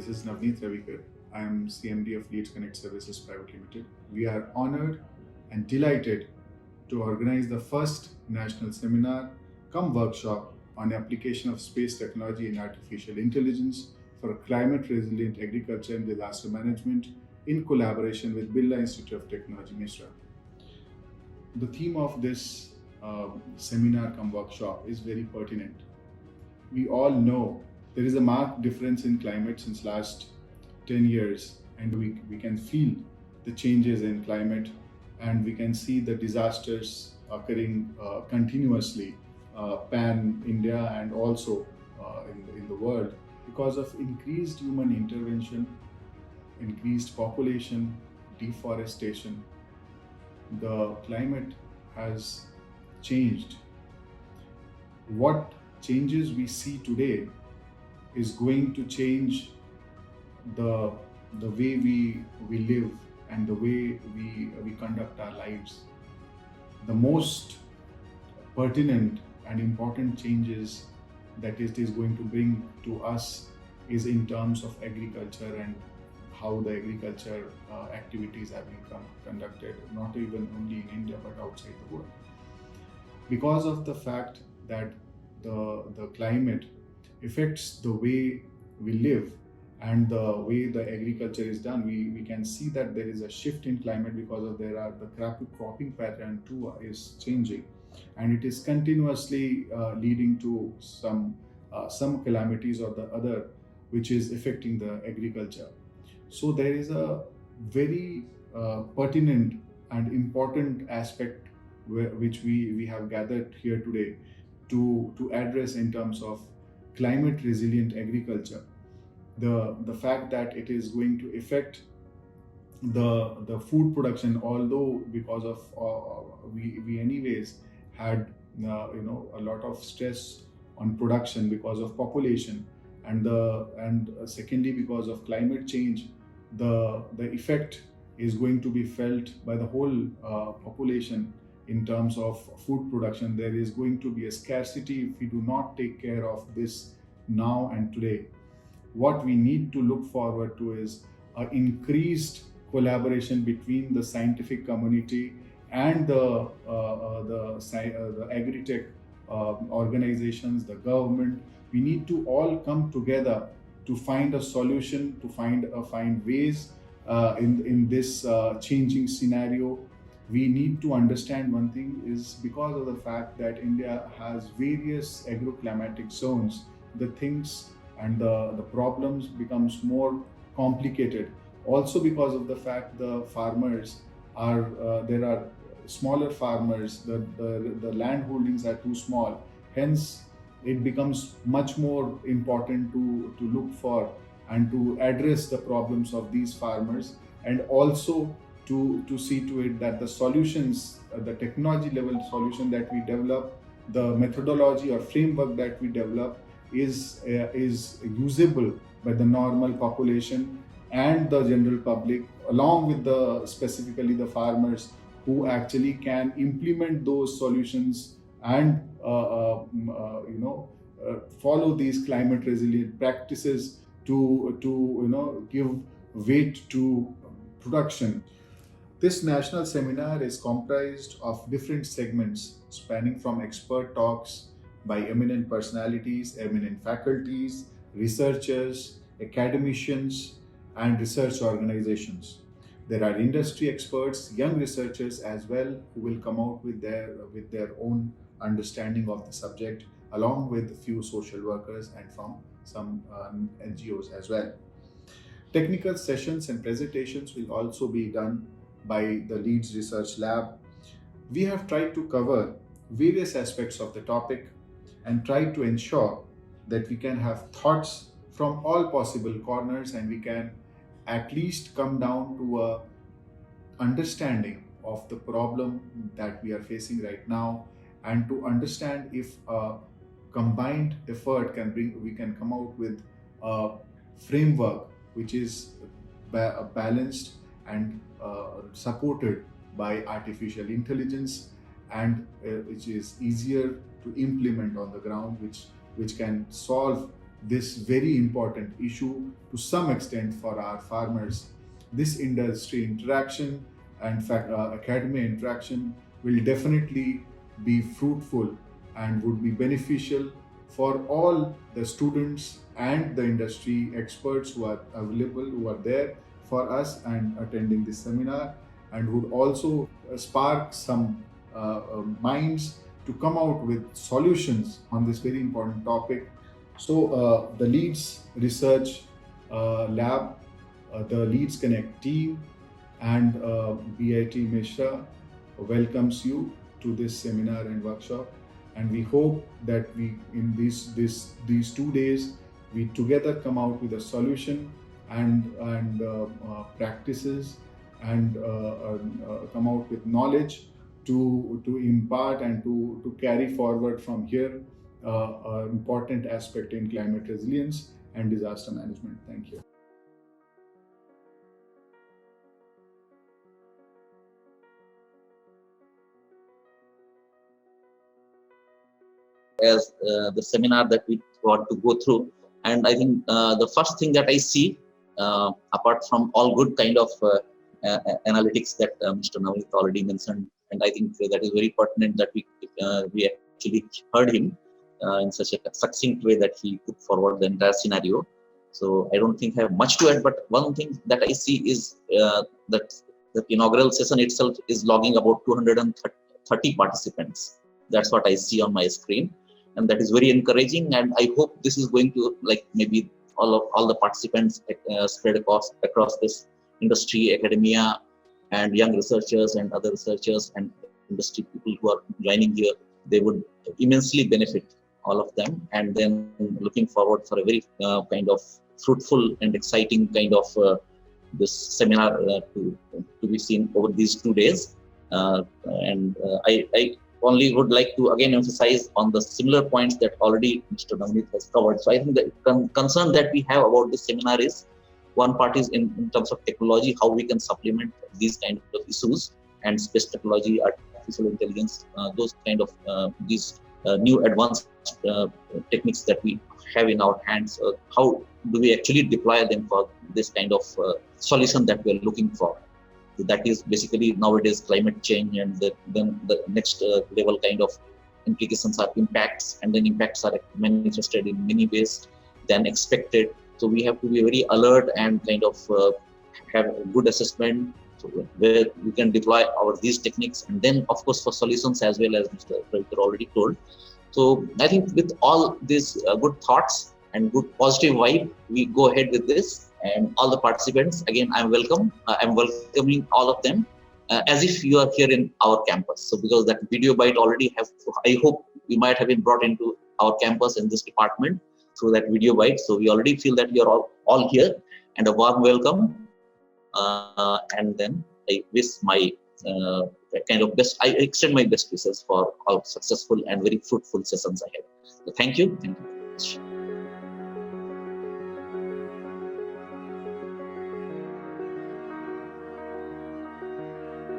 This is Navneet Ravikar. I am CMD of Leads Connect Services Private Limited. We are honored and delighted to organize the first national seminar come workshop on application of space technology and artificial intelligence for climate resilient agriculture and disaster management in collaboration with Birla Institute of Technology, Misra. The theme of this seminar come workshop is very pertinent. We all know there is a marked difference in climate since last 10 years, and we can feel the changes in climate, and we can see the disasters occurring continuously pan India and also in the world because of increased human intervention, increased population, deforestation. The climate has changed. What changes we see today is going to change the way we live and the way we conduct our lives. The most pertinent and important changes that it is going to bring to us is in terms of agriculture and how the agriculture activities are being conducted, not even only in India but outside the world. Because of the fact that the climate affects the way we live and the way the agriculture is done, we can see that there is a shift in climate because of the cropping pattern too is changing, and it is continuously leading to some calamities or the other which is affecting the agriculture. So there is a very pertinent and important aspect which we have gathered here today to address in terms of climate resilient agriculture. The fact that it is going to affect the food production, although because of we anyways had a lot of stress on production because of population, and secondly because of climate change, the effect is going to be felt by the whole population. In terms of food production, there is going to be a scarcity if we do not take care of this now and today. What we need to look forward to is an increased collaboration between the scientific community and the agri-tech organizations, the government. We need to all come together to find a solution, to find ways in this changing scenario. We need to understand one thing is because of the fact that India has various agroclimatic zones, the things and the problems becomes more complicated. Also because of the fact the farmers are there are smaller farmers, the land holdings are too small. Hence, it becomes much more important to look for and to address the problems of these farmers, and also to see to it that the solutions, the technology level solution that we develop, the methodology or framework that we develop is usable by the normal population and the general public, along with the specifically the farmers who actually can implement those solutions and follow these climate resilient practices to give weight to production. This national seminar is comprised of different segments spanning from expert talks by eminent personalities, eminent faculties, researchers, academicians, and research organizations. There are industry experts, young researchers as well, who will come out with their own understanding of the subject, along with a few social workers and from some NGOs as well. Technical sessions and presentations will also be done by the Leeds Research Lab. We have tried to cover various aspects of the topic and tried to ensure that we can have thoughts from all possible corners, and we can at least come down to a understanding of the problem that we are facing right now, and to understand if a combined effort we can come out with a framework which is balanced and supported by artificial intelligence, and which is easier to implement on the ground, which can solve this very important issue to some extent for our farmers. This industry interaction and academia interaction will definitely be fruitful and would be beneficial for all the students and the industry experts who are available, who are there for us and attending this seminar, and would also spark some minds to come out with solutions on this very important topic. So, the Leads Research Lab, the Leads Connect team, and BIT Mishra welcomes you to this seminar and workshop. And we hope that we, in these 2 days, we together come out with a solution and practices and come out with knowledge to impart and to carry forward from here an important aspect in climate resilience and disaster management. Thank you. As the seminar that we want to go through. And I think the first thing that I see, apart from all good kind of analytics that Mr. Navneet already mentioned, and I think that is very pertinent that we actually heard him in such a succinct way that he put forward the entire scenario. So I don't think I have much to add, but one thing that I see is that the inaugural session itself is logging about 230 participants. That's what I see on my screen, and that is very encouraging. And I hope this is going to, like, maybe all the participants spread across this industry, academia, and young researchers and other researchers and industry people who are joining here. They would immensely benefit, all of them. And then looking forward for a very kind of fruitful and exciting kind of this seminar to be seen over these 2 days. I only would like to again emphasize on the similar points that already Mr. Navneet has covered. So I think the concern that we have about this seminar is, one part is in terms of technology, how we can supplement these kind of issues, and space technology, artificial intelligence, those kind of these new advanced techniques that we have in our hands. How do we actually deploy them for this kind of solution that we are looking for? That is basically nowadays climate change, and then the next level kind of implications are impacts, and then impacts are manifested in many ways than expected. So we have to be very alert and kind of have a good assessment, so where we can deploy these techniques, and then of course for solutions as well, as Mr. Pravitra already told. So I think with all these good thoughts and good positive vibe, we go ahead with this. And all the participants, again, I'm welcoming all of them as if you are here in our campus. So because that video bite already I hope we might have been brought into our campus in this department through that video bite. So we already feel that you're all here, and a warm welcome. And then I wish my I extend my best wishes for all successful and very fruitful sessions ahead. So thank you. Thank you very much.